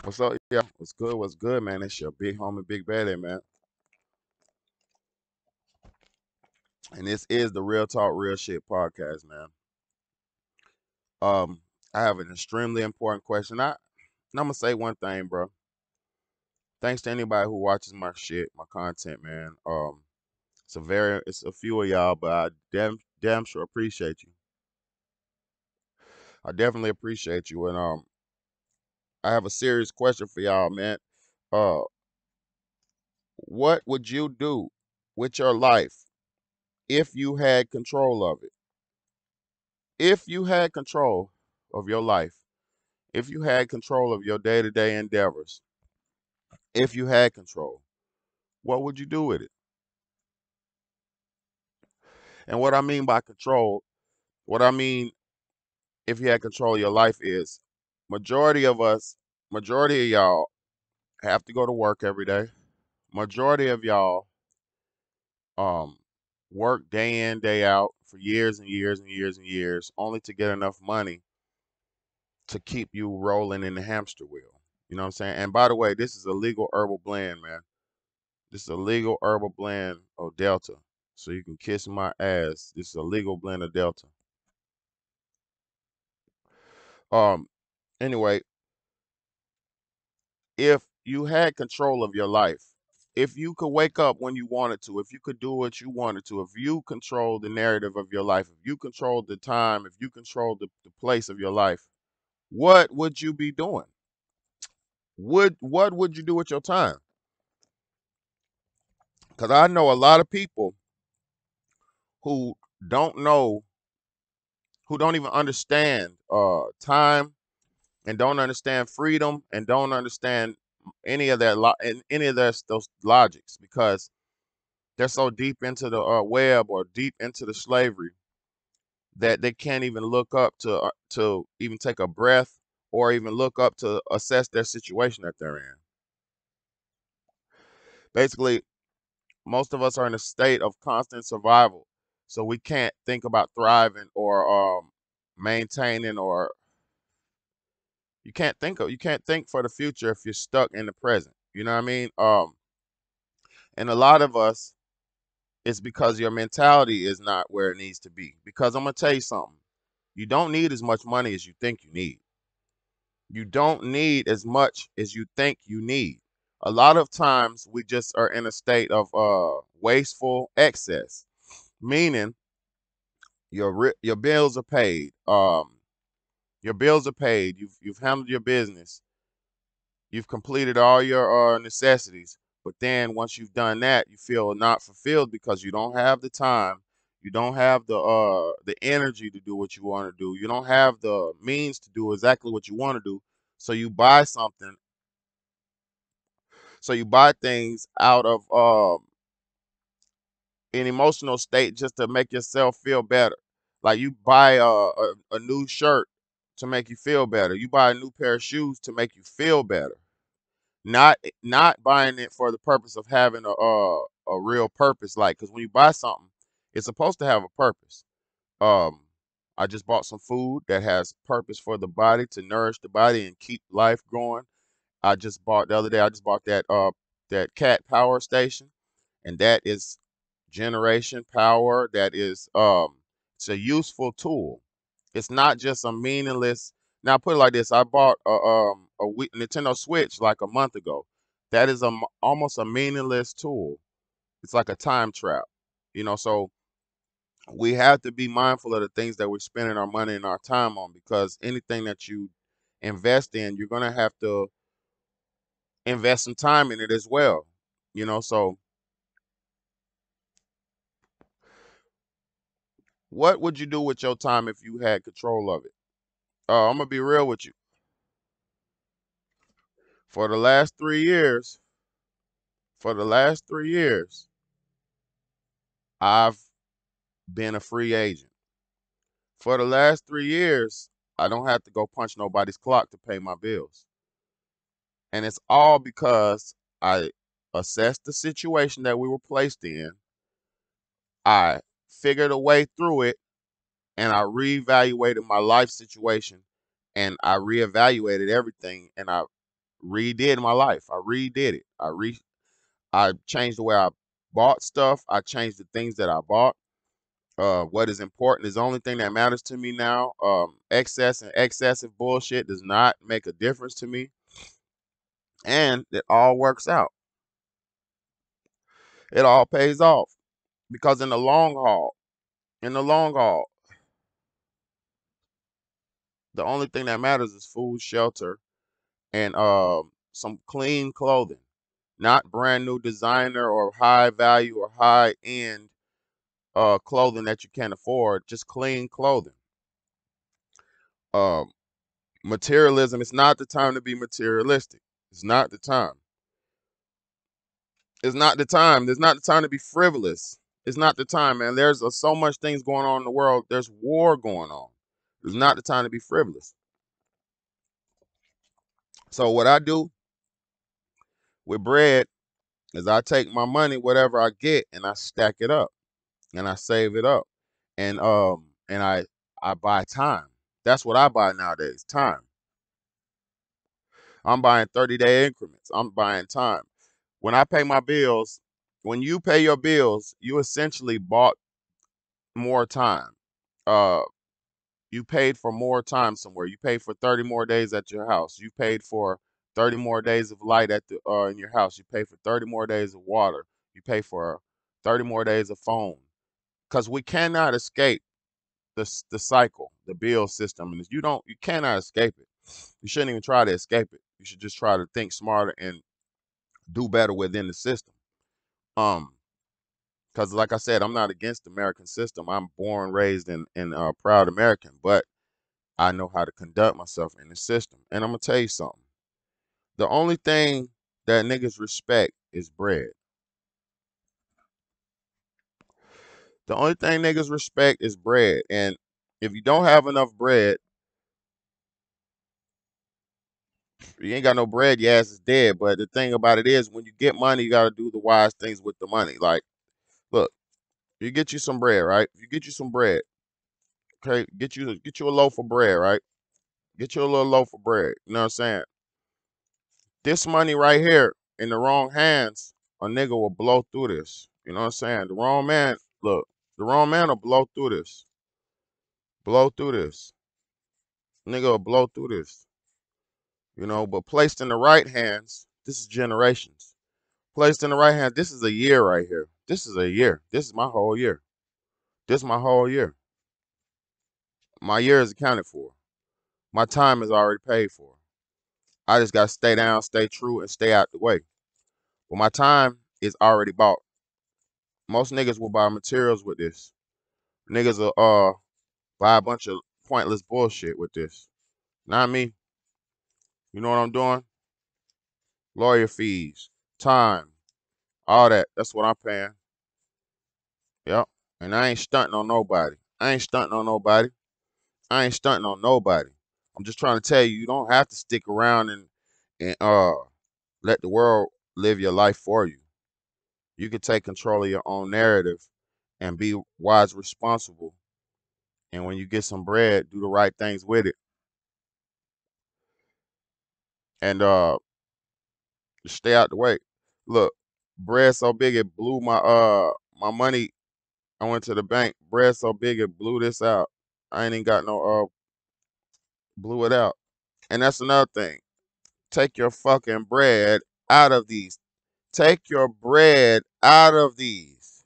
What's up? Yeah, what's good? What's good, man? It's your big homie, Big Baddy, man. And this is the Real Talk, Real Shit podcast, man. Um, I have an extremely important question. And I'm gonna say one thing, bro. Thanks to anybody who watches my shit, my content, man. It's a few of y'all, but I damn sure appreciate you. I definitely appreciate you. And I have a serious question for y'all, man. Uh, what would you do with your life if you had control of it? If you had control of your life, if you had control of your day to day endeavors, if you had control, what would you do with it? And what I mean by control, what I mean if you had control of your life is majority of us, majority of y'all have to go to work every day. Majority of y'all um work day in, day out for years and years and years and years only to get enough money to keep you rolling in the hamster wheel. You know what I'm saying? And by the way, this is a legal herbal blend, man. This is a legal herbal blend of Delta. So you can kiss my ass. This is a legal blend of Delta. Um, anyway, if you had control of your life, if you could wake up when you wanted to, if you could do what you wanted to, if you control the narrative of your life, if you control the time, if you control the place of your life, what would you be doing? What would you do with your time? Because I know a lot of people who don't know, who don't even understand time and don't understand freedom and don't understand any of that and any of those logics because they're so deep into the web or deep into the slavery that they can't even look up to even take a breath or even look up to assess their situation that they're in. Basically, most of us are in a state of constant survival, so we can't think about thriving or maintaining, or you can't think for the future if you're stuck in the present. You know what I mean? And a lot of us, it's because your mentality is not where it needs to be. Because I'm gonna tell you something. You don't need as much money as you think you need. You don't need as much as you think you need. A lot of times we just are in a state of wasteful excess, meaning your bills are paid. Your bills are paid. You've handled your business. You've completed all your necessities, but then once you've done that, you feel not fulfilled because you don't have the time, you don't have the energy to do what you want to do, you don't have the means to do exactly what you want to do. So you buy something, so you buy things out of an emotional state just to make yourself feel better. Like you buy a new shirt to make you feel better. You buy a new pair of shoes to make you feel better. Not buying it for the purpose of having a real purpose, like because when you buy something it's supposed to have a purpose. um I just bought some food that has purpose for the body, to nourish the body and keep life going. I just bought the other day, I just bought that cat power station, and that is generation power. That is it's a useful tool. It's not just a meaningless. Now put it like this: I bought a Nintendo Switch like a month ago. That is almost a meaningless tool. It's like a time trap, So we have to be mindful of the things that we're spending our money and our time on, because anything that you invest in, you're gonna have to invest some time in it as well. So what would you do with your time if you had control of it? I'm gonna be real with you. For the last 3 years, for the last 3 years, I've been a free agent. For the last 3 years, I don't have to go punch nobody's clock to pay my bills. And it's all because I assessed the situation that we were placed in. I figured a way through it, and I reevaluated my life situation, and I reevaluated everything, and I redid my life. I redid it. I changed the way I bought stuff. I changed the things that I bought. What is important is the only thing that matters to me now. Excess and excessive bullshit does not make a difference to me, and it all works out. It all pays off because in the long haul, the only thing that matters is food, shelter, and some clean clothing, not brand new designer or high value or high end clothing that you can't afford. Just clean clothing. Um, Materialism. It's not the time to be materialistic. It's not the time. It's not the time. There's not the time to be frivolous. It's not the time, man. There's so much things going on in the world. There's war going on. It's not the time to be frivolous. So what I do with bread is I take my money, whatever I get, and I stack it up and I save it up. And I buy time. That's what I buy nowadays. Time. I'm buying 30-day increments. I'm buying time. When I pay my bills, when you pay your bills, you essentially bought more time. Uh you paid for more time somewhere. You paid for 30 more days at your house. You paid for 30 more days of light at the in your house. You pay for 30 more days of water. You pay for 30 more days of phone. Because we cannot escape the cycle, the bill system. And you cannot escape it. You shouldn't even try to escape it. You should just try to think smarter and do better within the system. Um, because like I said, I'm not against the American system. I'm born, raised, and proud American, but I know how to conduct myself in the system. And I'm gonna tell you something. The only thing that niggas respect is bread. The only thing niggas respect is bread. And if you don't have enough bread, you ain't got no bread, your ass is dead. But the thing about it is, when you get money, you gotta do the wise things with the money. Like, look, you get you some bread, right? You get you some bread. Okay, get you a loaf of bread, right? Get you a little loaf of bread. You know what I'm saying? This money right here in the wrong hands, a nigga will blow through this. You know what I'm saying? The wrong man, look, the wrong man will blow through this. Blow through this. Nigga will blow through this. You know, but placed in the right hands, this is generations. Placed in the right hands, this is a year right here. This is a year. This is my whole year. This is my whole year. My year is accounted for. My time is already paid for. I just got to stay down, stay true, and stay out the way. But my time is already bought. Most niggas will buy materials with this. Niggas will buy a bunch of pointless bullshit with this. Not me. You know what I'm doing? Lawyer fees, time, all that. That's what I'm paying. Yep. And I ain't stunting on nobody. I ain't stunting on nobody. I ain't stunting on nobody. I'm just trying to tell you, you don't have to stick around and let the world live your life for you. You can take control of your own narrative and be wise, responsible. And when you get some bread, do the right things with it. And stay out the way. Look, bread so big it blew my money. I went to the bank. Bread so big it blew this out. I ain't even got no blew it out. And that's another thing. Take your fucking bread out of these. Take your bread out of these.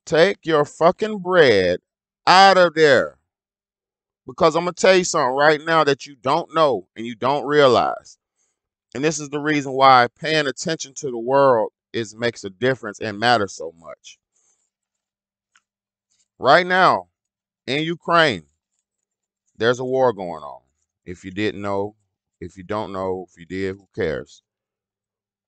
Take your fucking bread out of there. Because I'm gonna tell you something right now that you don't know and you don't realize. And this is the reason why paying attention to the world makes a difference and matters so much. Right now in Ukraine, there's a war going on. If you didn't know, if you don't know, if you did, who cares?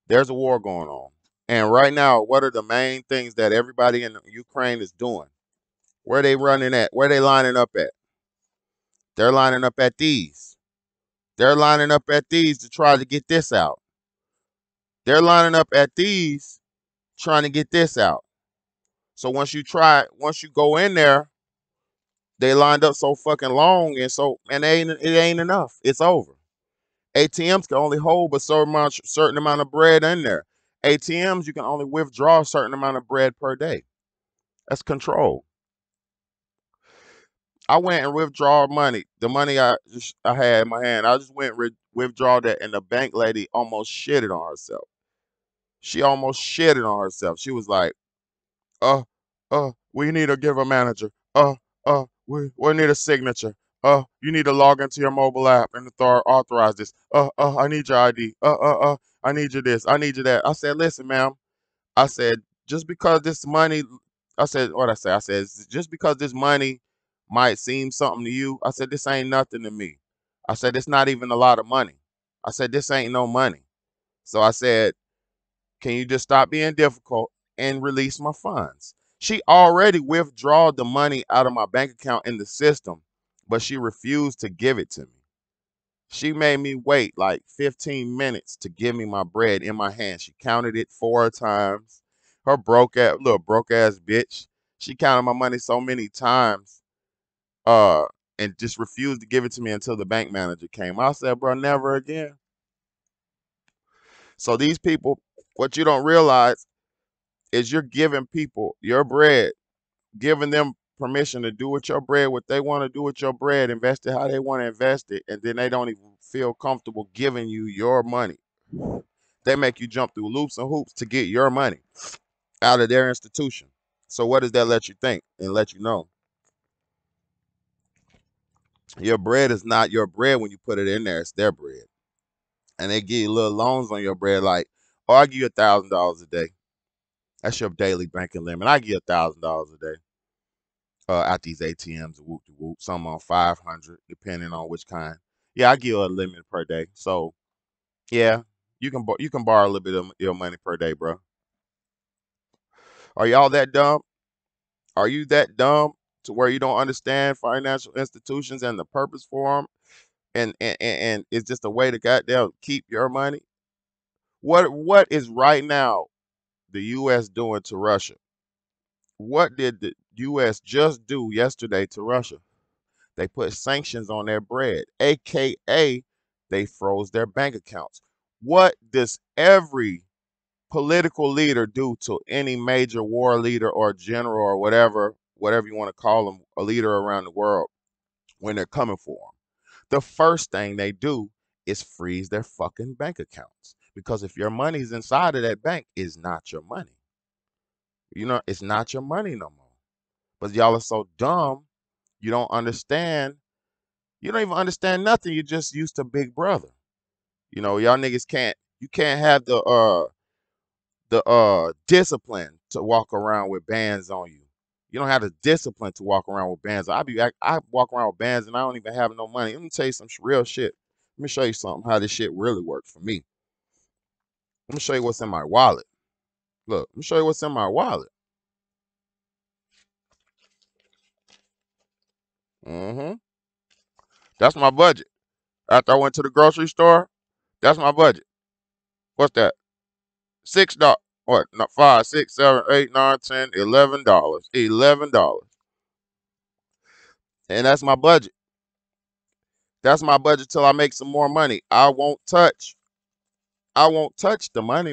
There's a war going on. And right now, what are the main things that everybody in Ukraine is doing? Where are they running at? Where are they lining up at? They're lining up at these. They're lining up at these to try to get this out. They're lining up at these trying to get this out. So once you go in there, they lined up so fucking long and it ain't enough. It's over. ATMs can only hold a certain amount of bread in there. ATMs, you can only withdraw a certain amount of bread per day. That's control. I went and withdraw money. The money I had in my hand, I just went and withdraw that, and the bank lady almost shitted on herself. She almost shitted on herself. She was like, we need to give a manager. We need a signature. You need to log into your mobile app and authorize this. I need your ID. I need you this. I need you that. I said, listen, ma'am. I said, just because this money, I said, what I say? I said, just because this money might seem something to you, I said, this ain't nothing to me. I said, it's not even a lot of money. I said, this ain't no money. So I said, can you just stop being difficult and release my funds? She already withdrew the money out of my bank account in the system, but she refused to give it to me. She made me wait like 15 minutes to give me my bread in my hand. She counted it 4 times. Her little broke ass bitch. She counted my money so many times, uh, and just refused to give it to me until the bank manager came. I said, bro, never again. So these people, what you don't realize is you're giving people your bread, giving them permission to do with your bread what they want to do with your bread, invest it how they want to invest it, and then they don't even feel comfortable giving you your money. They make you jump through loops and hoops to get your money out of their institution. So what does that let you think and let you know? Your bread is not your bread when you put it in there. It's their bread. And they give you little loans on your bread like, oh, I give you $1,000 a day. That's your daily banking limit. I give you $1,000 a day. At these ATMs, whoop de whoop. Some on 500, depending on which kind. Yeah, I give you a limit per day. So yeah, you can borrow a little bit of your money per day, bro. Are y'all that dumb? Are you that dumb to where you don't understand financial institutions and the purpose for them? And it's just a way to goddamn keep your money. What is right now the U.S. doing to Russia? What did the U.S. just do yesterday to Russia? They put sanctions on their bread, aka they froze their bank accounts. What does every political leader do to any major war leader or general or whatever you want to call them, a leader around the world when they're coming for them? The first thing they do is freeze their fucking bank accounts. Because if your money's inside of that bank, it's not your money. You know, it's not your money no more. But y'all are so dumb, you don't understand. You don't even understand nothing. You're just used to Big Brother. You know, y'all niggas you can't have the discipline to walk around with bands on you. You don't have the discipline to walk around with bands. I walk around with bands and I don't even have no money. Let me tell you some real shit. Let me show you something how this shit really works for me. Let me show you what's in my wallet. Look, let me show you what's in my wallet. Mm-hmm. That's my budget. After I went to the grocery store, that's my budget. What's that? $6. What? Not 5, 6, 7, 8, 9, 10, $11. $11. And that's my budget. That's my budget till I make some more money. I won't touch the money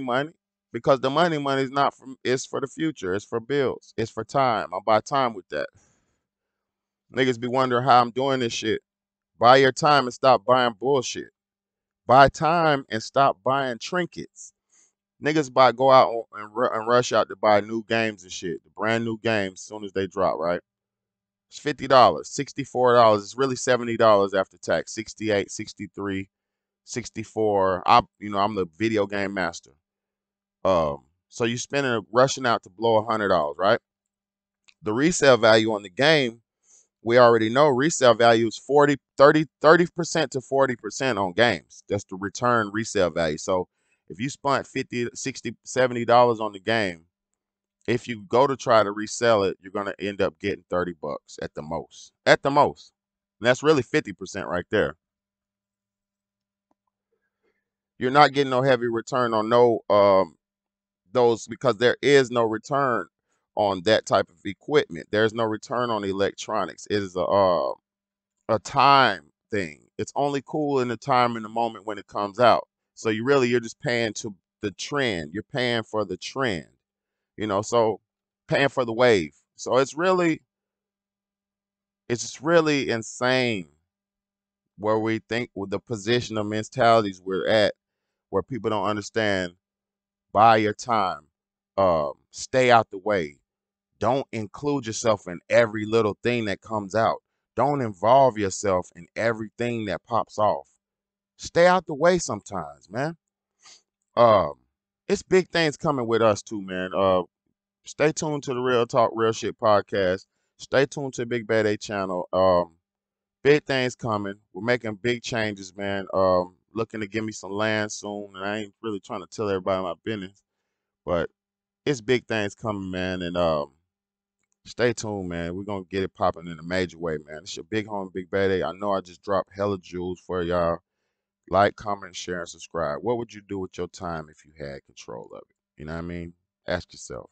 because the money is not from it's for the future. It's for bills. It's for time. I buy time with that. Niggas be wondering how I'm doing this shit. Buy your time and stop buying bullshit. Buy time and stop buying trinkets. Niggas go out and rush out to buy new games and shit. The brand new games as soon as they drop, right? It's $50, $64. It's really $70 after tax. 68, 63, 64. I'm the video game master. So you spending rushing out to blow $100, right? The resale value on the game, we already know resale value is 30% to 40% on games. That's the return resale value. So if you spent 50, 60, $70 on the game, if you go to try to resell it, you're gonna end up getting $30 at the most. At the most. And that's really 50% right there. You're not getting no heavy return on no those because there is no return on that type of equipment. There's no return on electronics. It is a time thing. it's only cool in the time in the moment when it comes out. So you're just paying to the trend. You're paying for the trend, so paying for the wave. So it's just really insane where we think with the position of mentalities we're at, where people don't understand. Buy your time. Stay out the way. Don't include yourself in every little thing that comes out. Don't involve yourself in everything that pops off. Stay out the way sometimes, man. Um, it's big things coming with us too, man. Stay tuned to the Real Talk Real Shit podcast. Stay tuned to Big Bad A channel. Big things coming. We're making big changes, man. Looking to give me some land soon, and I ain't really trying to tell everybody my business, but it's big things coming, man. And stay tuned, man. We're gonna get it popping in a major way, man. It's your big home, Big Bad A. I know I just dropped hella jewels for y'all. Like, comment, share, and subscribe. What would you do with your time if you had control of it? You know what I mean? Ask yourself.